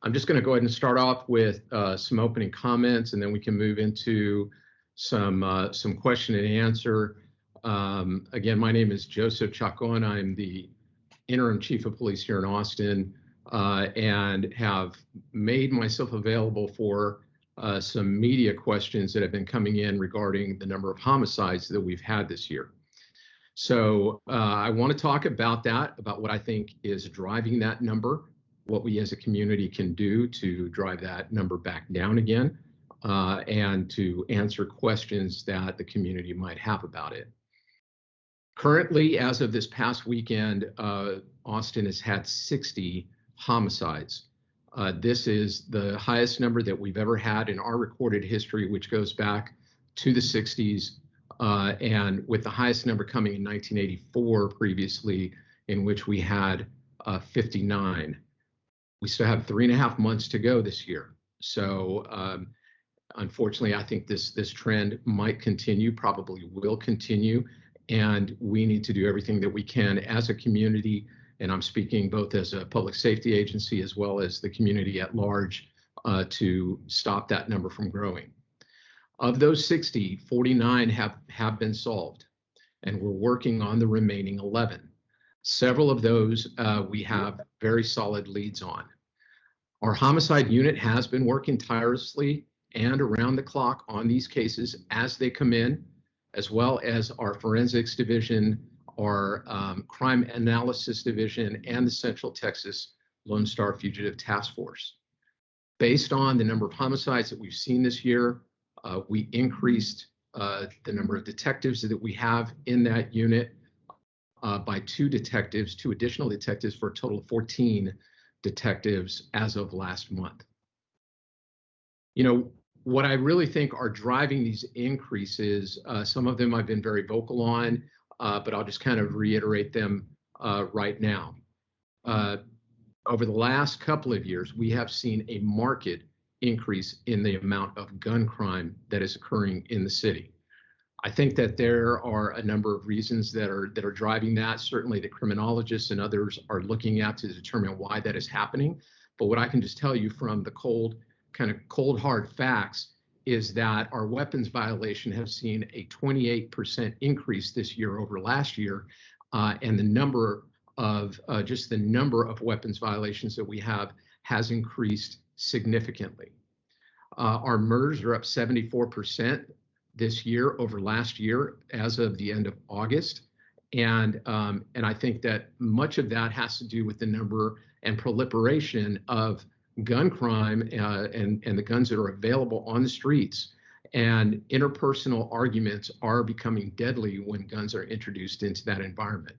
I'm just going to go ahead and start off with some opening comments, and then we can move into some question and answer. Again, my name is Joseph Chacon. I'm the interim chief of police here in Austin, and have made myself available for some media questions that have been coming in regarding the number of homicides that we've had this year. So I want to talk about that, about what I think is driving that number, what we as a community can do to drive that number back down again, and to answer questions that the community might have about it. Currently, as of this past weekend, Austin has had 60 homicides. This is the highest number that we've ever had in our recorded history, which goes back to the 60s, and with the highest number coming in 1984 previously, in which we had 59. We still have 3.5 months to go this year. So unfortunately, I think this trend might continue, probably will continue, and we need to do everything that we can as a community, and I'm speaking both as a public safety agency as well as the community at large, to stop that number from growing. Of those 60, 49 have been solved, and we're working on the remaining 11. Several of those we have very solid leads on. Our homicide unit has been working tirelessly and around the clock on these cases as they come in, as well as our forensics division, our crime analysis division, and the Central Texas Lone Star Fugitive Task Force. Based on the number of homicides that we've seen this year, we increased the number of detectives that we have in that unit by 2 additional detectives, for a total of 14 detectives as of last month. You know, what I really think are driving these increases, some of them I've been very vocal on, but I'll just kind of reiterate them right now. Over the last couple of years, we have seen a marked increase in the amount of gun crime that is occurring in the city. I think that there are a number of reasons that are driving that. Certainly the criminologists and others are looking at to determine why that is happening. But what I can just tell you from the cold hard facts is that our weapons violation have seen a 28% increase this year over last year, and the number of weapons violations that we have has increased significantly. Our murders are up 74% this year over last year as of the end of August, and I think that much of that has to do with the number and proliferation of gun crime and the guns that are available on the streets, and interpersonal arguments are becoming deadly when guns are introduced into that environment.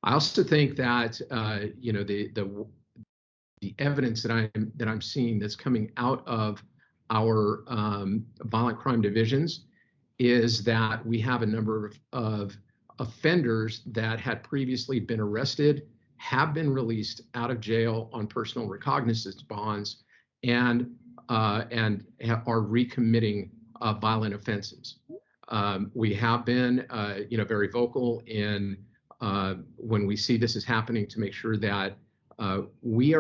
I also think that you know, the evidence that I'm seeing that's coming out of our violent crime divisions is that we have a number of offenders that had previously been arrested, have been released out of jail on personal recognizance bonds, and are recommitting violent offenses. We have been you know, very vocal in when we see this is happening, to make sure that we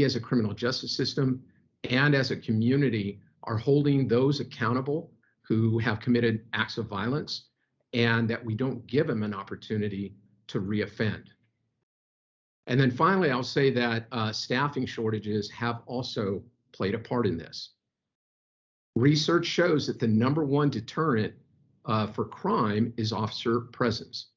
as a criminal justice system and as a community are holding those accountable who have committed acts of violence, and that we don't give them an opportunity to reoffend. And then finally, I'll say that staffing shortages have also played a part in this. Research shows that the #1 deterrent for crime is officer presence.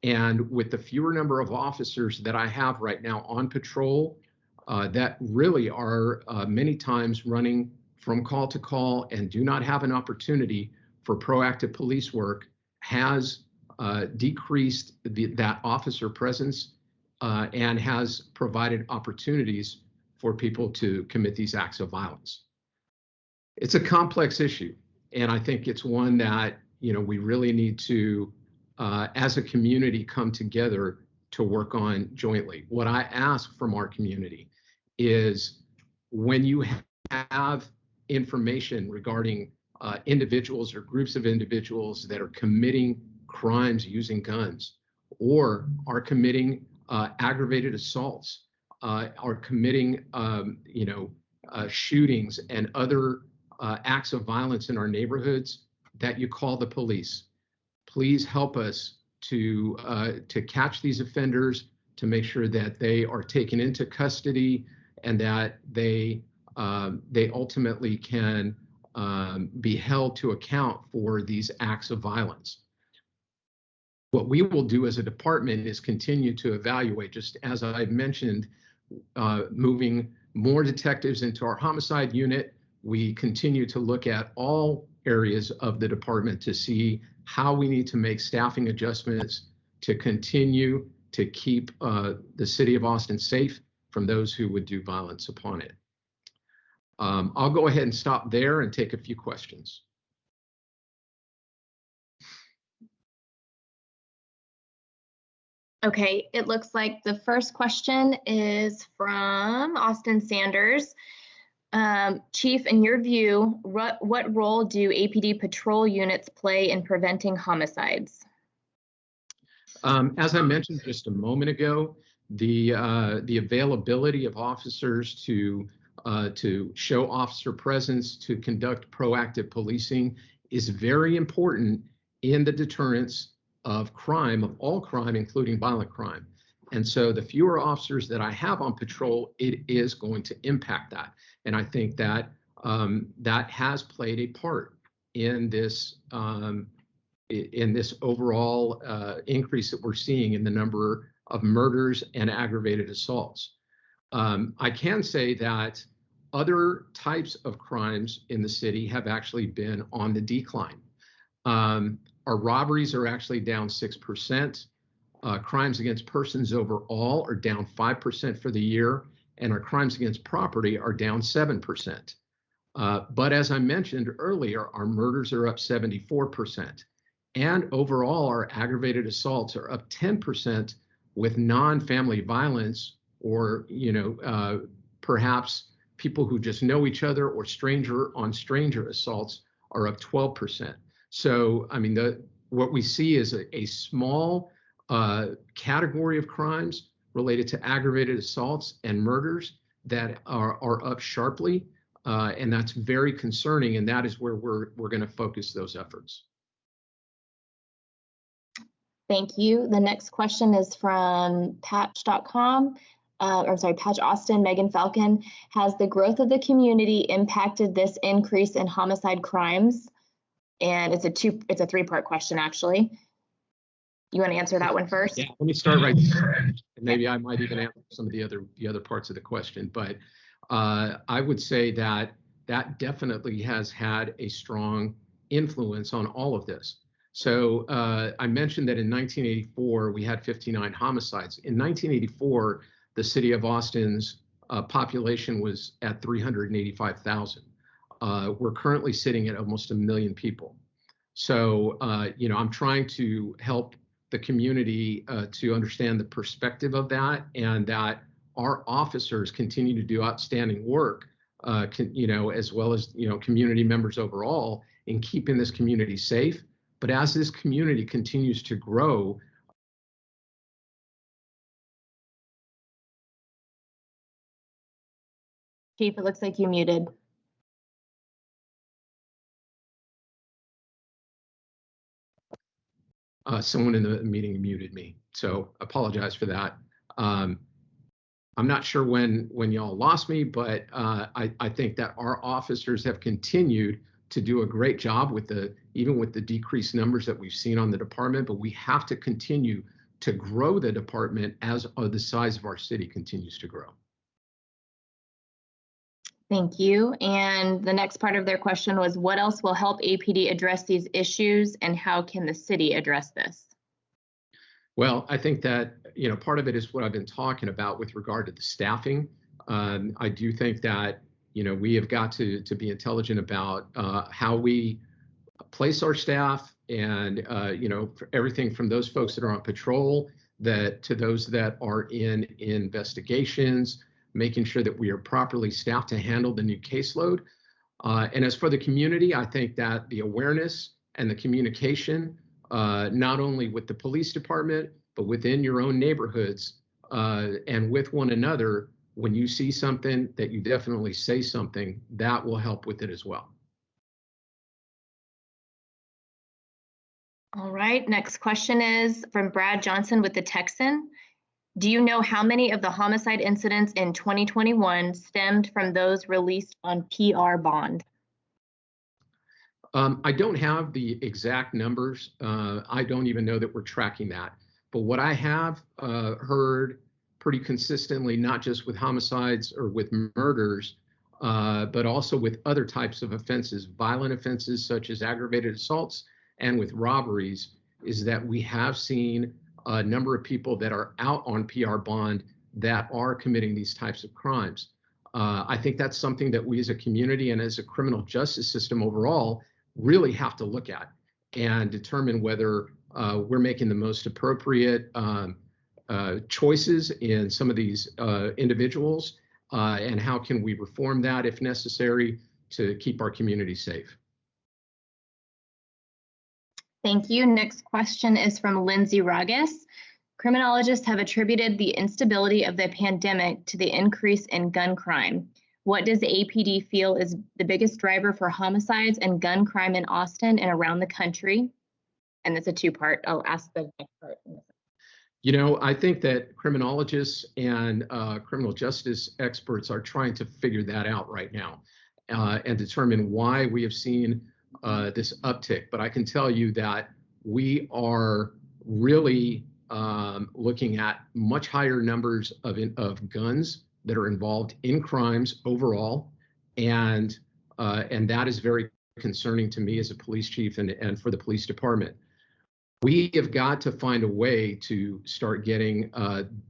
And with the fewer number of officers that I have right now on patrol, that really are many times running from call to call and do not have an opportunity for proactive police work, has decreased that officer presence and has provided opportunities for people to commit these acts of violence. It's a complex issue, and I think it's one that, you know, we really need to, as a community, come together to work on jointly. What I ask from our community is, when you have information regarding individuals or groups of individuals that are committing crimes using guns, or are committing aggravated assaults are committing, shootings and other acts of violence in our neighborhoods, that you call the police. Please help us to catch these offenders, to make sure that they are taken into custody and that they ultimately can be held to account for these acts of violence. What we will do as a department is continue to evaluate, just as I mentioned, moving more detectives into our homicide unit. We continue to look at all areas of the department to see how we need to make staffing adjustments to continue to keep the city of Austin safe from those who would do violence upon it. I'll go ahead and stop there and take a few questions. Okay, it looks like the first question is from Austin Sanders. Chief, in your view, what role do APD patrol units play in preventing homicides? As I mentioned just a moment ago, the availability of officers to show officer presence, to conduct proactive policing is very important in the deterrence of crime, of all crime, including violent crime. And so the fewer officers that I have on patrol, it is going to impact that. And I think that that has played a part in this overall increase that we're seeing in the number of murders and aggravated assaults. I can say that other types of crimes in the city have actually been on the decline. Our robberies are actually down 6%. Crimes against persons overall are down 5% for the year, and our crimes against property are down 7%. But as I mentioned earlier, our murders are up 74%. And overall, our aggravated assaults are up 10%, with non-family violence, or perhaps people who just know each other, or stranger on stranger assaults, are up 12%. So, I mean, what we see is a small category of crimes related to aggravated assaults and murders that are up sharply, and that's very concerning. And that is where we're going to focus those efforts. Thank you. The next question is from Patch.com. Patch Austin, Megan Falcon. Has the growth of the community impacted this increase in homicide crimes? And it's a three-part question, actually. You want to answer that one first? Yeah, let me start right there. And maybe I might even answer some of the other parts of the question. But I would say that definitely has had a strong influence on all of this. So I mentioned that in 1984, we had 59 homicides. In 1984, the city of Austin's population was at 385,000. We're currently sitting at almost 1 million people. So, I'm trying to help the community to understand the perspective of that, and that our officers continue to do outstanding work, as well as, community members overall, in keeping this community safe. But as this community continues to grow, Chief, it looks like you muted. Someone in the meeting muted me, so apologize for that. I'm not sure when y'all lost me, but I think that our officers have continued to do a great job even with the decreased numbers that we've seen on the department, but we have to continue to grow the department as the size of our city continues to grow. Thank you. And the next part of their question was, what else will help APD address these issues, and how can the city address this? Well, I think that, part of it is what I've been talking about with regard to the staffing. I do think that, we have got to be intelligent about how we place our staff, and, for everything from those folks that are on patrol to those that are in investigations, making sure that we are properly staffed to handle the new caseload. And as for the community, I think that the awareness and the communication, not only with the police department, but within your own neighborhoods, and with one another, when you see something, that you definitely say something. That will help with it as well. All right, next question is from Brad Johnson with the Texan. Do you know how many of the homicide incidents in 2021 stemmed from those released on PR bond? I don't have the exact numbers. I don't even know that we're tracking that. But what I have heard pretty consistently, not just with homicides or with murders, but also with other types of offenses, violent offenses such as aggravated assaults and with robberies, is that we have seen a number of people that are out on PR bond that are committing these types of crimes. I think that's something that we as a community and as a criminal justice system overall really have to look at and determine whether we're making the most appropriate choices in some of these individuals, and how can we reform that if necessary to keep our community safe. Thank you. Next question is from Lindsay Ragus. Criminologists have attributed the instability of the pandemic to the increase in gun crime. What does the APD feel is the biggest driver for homicides and gun crime in Austin and around the country? And it's a two-part. I'll ask the next part. You know, I think that criminologists and criminal justice experts are trying to figure that out right now and determine why we have seen this uptick. But I can tell you that we are really looking at much higher numbers of guns that are involved in crimes overall, and that is very concerning to me as a police chief and for the police department. We have got to find a way to start getting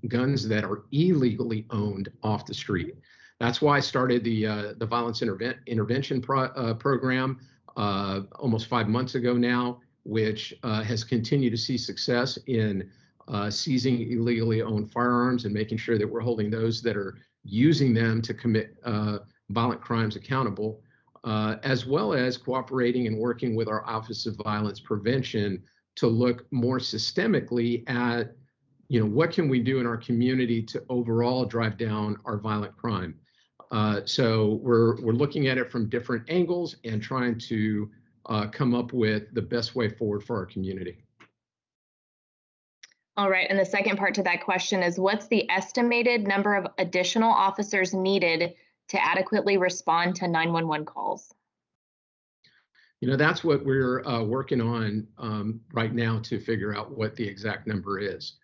guns that are illegally owned off the street. That's why I started the violence intervention program almost 5 months ago now, which has continued to see success in seizing illegally owned firearms and making sure that we're holding those that are using them to commit violent crimes accountable, as well as cooperating and working with our Office of Violence Prevention to look more systemically at, you know, what can we do in our community to overall drive down our violent crime. So we're looking at it from different angles and trying to come up with the best way forward for our community. All right, and the second part to that question is, what's the estimated number of additional officers needed to adequately respond to 911 calls? You know, that's what we're working on right now to figure out what the exact number is.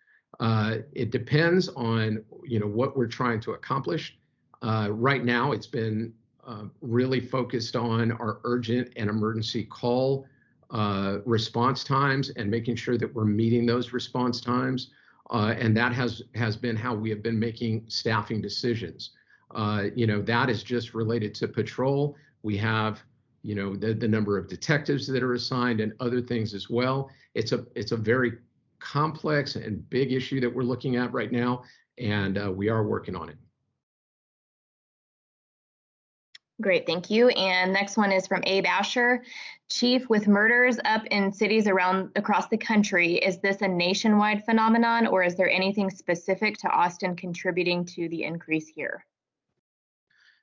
It depends on, you know, what we're trying to accomplish. Right now, it's been really focused on our urgent and emergency call response times and making sure that we're meeting those response times. And that has been how we have been making staffing decisions. You know, that is just related to patrol. We have, you know, the number of detectives that are assigned and other things as well. It's a very complex and big issue that we're looking at right now, and we are working on it. Great, thank you. And next one is from Abe Asher. Chief, with murders up in cities across the country, is this a nationwide phenomenon, or is there anything specific to Austin contributing to the increase here?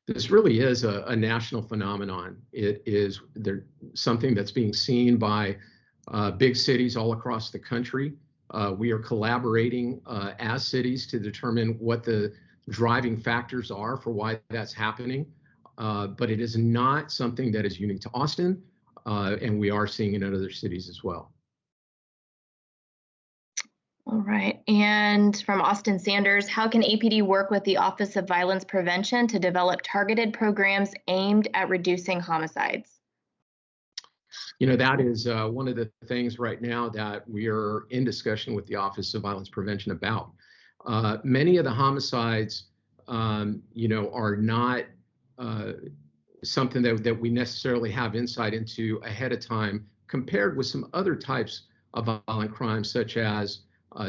This really is a national phenomenon. It is something that's being seen by big cities all across the country. We are collaborating as cities to determine what the driving factors are for why that's happening. But it is not something that is unique to Austin, and we are seeing it in other cities as well. All right, and from Austin Sanders, how can APD work with the Office of Violence Prevention to develop targeted programs aimed at reducing homicides? You know, that is one of the things right now that we are in discussion with the Office of Violence Prevention about. Many of the homicides, you know, are not something that we necessarily have insight into ahead of time compared with some other types of violent crimes, such as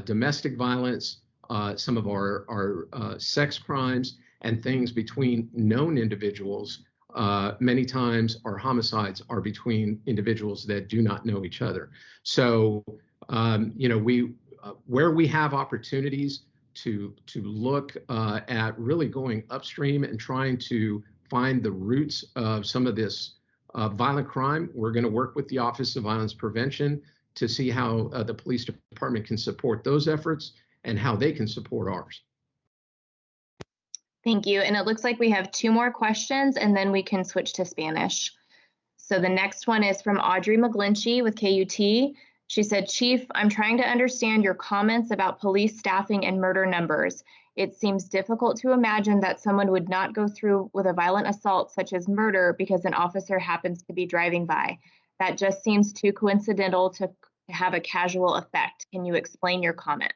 domestic violence, some of our sex crimes, and things between known individuals. Many times our homicides are between individuals that do not know each other. So, you know, where we have opportunities to look at really going upstream and trying to find the roots of some of this violent crime. We're going to work with the Office of Violence Prevention to see how the police department can support those efforts and how they can support ours. Thank you. And it looks like we have 2 more questions, and then we can switch to Spanish. So the next one is from Audrey McGlinchey with KUT. She said, Chief, I'm trying to understand your comments about police staffing and murder numbers. It seems difficult to imagine that someone would not go through with a violent assault such as murder because an officer happens to be driving by. That just seems too coincidental to have a casual effect. Can you explain your comment?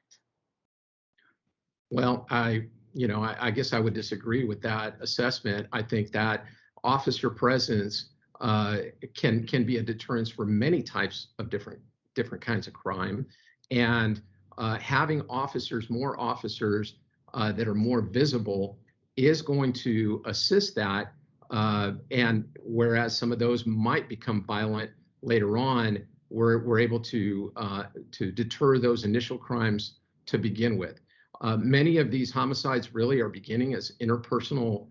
Well, I guess I would disagree with that assessment. I think that officer presence can be a deterrence for many types of different kinds of crime, and having more officers that are more visible is going to assist that. And whereas some of those might become violent later on, we're able to deter those initial crimes to begin with. Many of these homicides really are beginning as interpersonal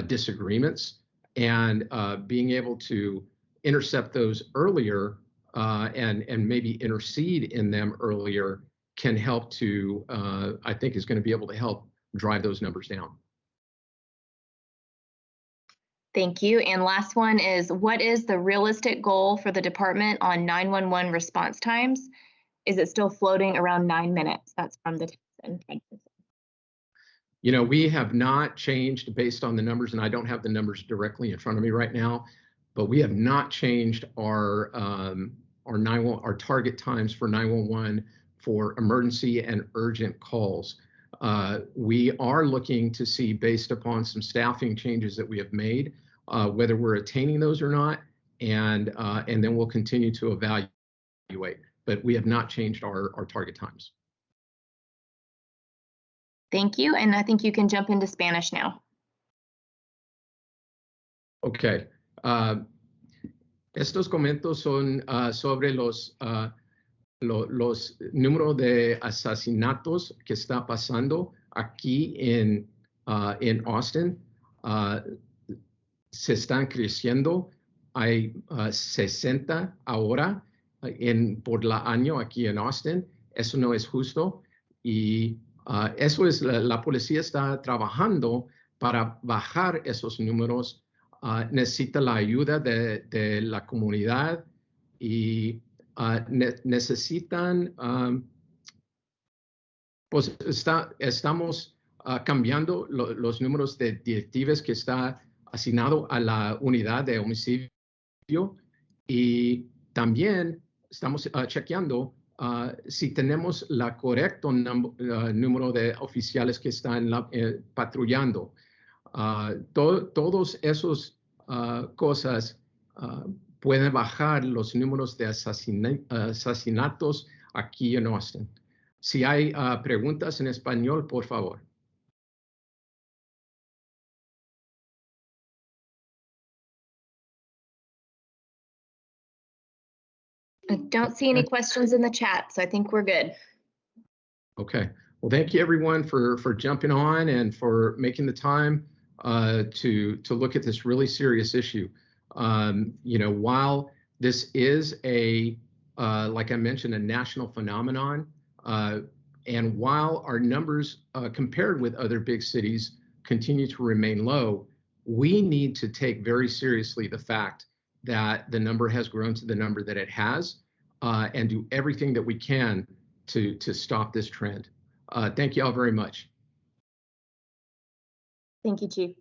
disagreements, and being able to intercept those earlier and maybe intercede in them earlier can help to, I think is going to be able to help drive those numbers down. Thank you. And last one is, what is the realistic goal for the department on 911 response times? Is it still floating around 9 minutes? That's from the we have not changed based on the numbers, and I don't have the numbers directly in front of me right now, but we have not changed our target times for 911 for emergency and urgent calls. We are looking to see, based upon some staffing changes that we have made, whether we're attaining those or not, and then we'll continue to evaluate. But we have not changed our target times. Thank you, and I think you can jump into Spanish now. Okay. Estos comentarios son sobre los números de asesinatos que está pasando aquí en Austin. Se están creciendo. Hay 60 ahora por el año aquí en Austin. Eso no es justo. Y eso es, la policía está trabajando para bajar esos números. Necesita la ayuda de la comunidad y necesitan, pues estamos cambiando los números de detectives que está asignado a la unidad de homicidio, y también estamos chequeando si tenemos la correcto número de oficiales que están patrullando. Todos esos cosas pueden bajar los números de asesinatos aquí en Austin. Si hay preguntas en español, por favor. I don't see any questions in the chat, so I think we're good. Okay. Well, thank you everyone for jumping on and for making the time to look at this really serious issue. While this is like I mentioned, a national phenomenon, and while our numbers compared with other big cities continue to remain low, we need to take very seriously the fact that the number has grown to the number that it has, and do everything that we can to stop this trend. Thank you all very much. Thank you, Chief.